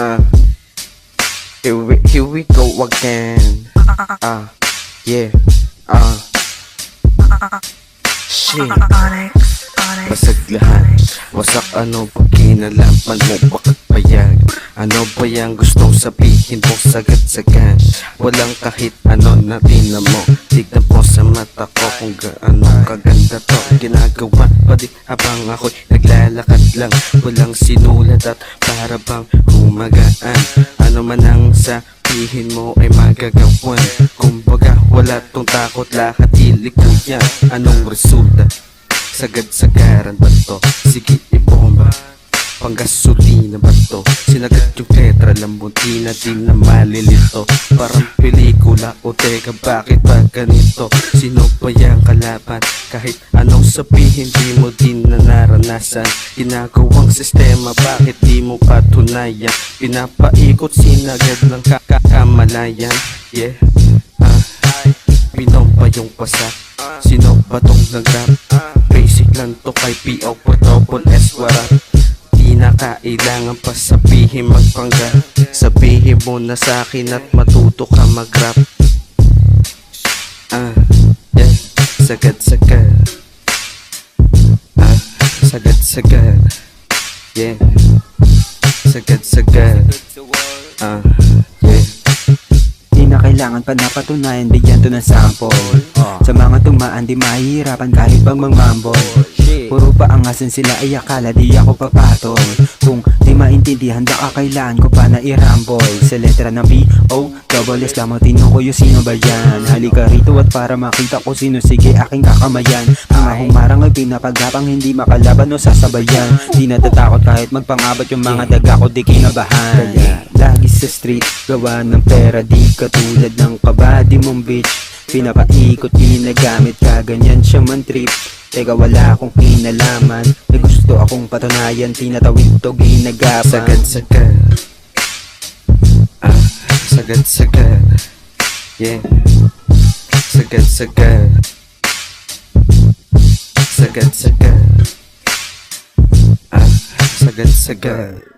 Uh, here we go again. Yeah. Shit. Basag lahat. Wasak ano pag kinalaman mo, bakit payag? Ano ba yung gustong sabihin mo sagad-sagan? Walang kahit ano na tinan mo. Tignan po sa mata ko kung gaano kaganda to. Ginagawa pa di habang ako'y naglalakad lang. Walang sinulat at para bang humagaan. Ano man ang sabihin mo ay magagawan. Kumbaga wala tong takot, lahat ilikuyan. Anong resulta? Sagad-sagaran ba to? Sige ibomba, panggasolina ba to? Sinagat yung tetra, lambuti na din na malilito. Parang pelikula, o teka bakit ba ganito? Sino ba yung kalaban? Kahit anong sabihin di mo din na naranasan. Ginagawang sistema, bakit di mo patunayan? Pinapaikot sinagad ng kakamalayan. Yeah, binomba yung pasak. Sino ba tong nag-rap? Basic lang to kay P.O. Potopol S. Warap. Di na kailangan pa sabihin magpangga. Sabihin mo na sa'kin at matuto ka mag-rap. Yeah. Sagad-sagad. Sagad-sagad. Yeah. Sagad-sagad. Yeah. Di na kailangan pa napatunayan, bigyan to ng sample. Sa mga tumaan di mahihirapan kahit pang mangmambol. Puro pa angasan sila ay akala di ako papatol. Kung di maintindihan baka kailangan ko pa na i-rumble. Sa letra ng B-O-double-S lamutin ko yung sino ba yan. Halika rito at para makita ko sino, sige aking kakamayan. Mga humarang ay pinapagapang hindi makalaban o sasabayan. Di natatakot kahit magpangabat yung mga daga ko di kinabahan. Kaya lagi sa street gawa ng pera, di katulad ng kabady mong bitch. Pinapaikot, ginagamit ka, ganyan siya man trip. Teka wala akong kinalaman, may gusto akong patunayan, tinatawid to ginagapan. Sagad-sagad. Sagad-sagad. Yeah. Sagad-sagad. Sagad-sagad. Sagad-sagad.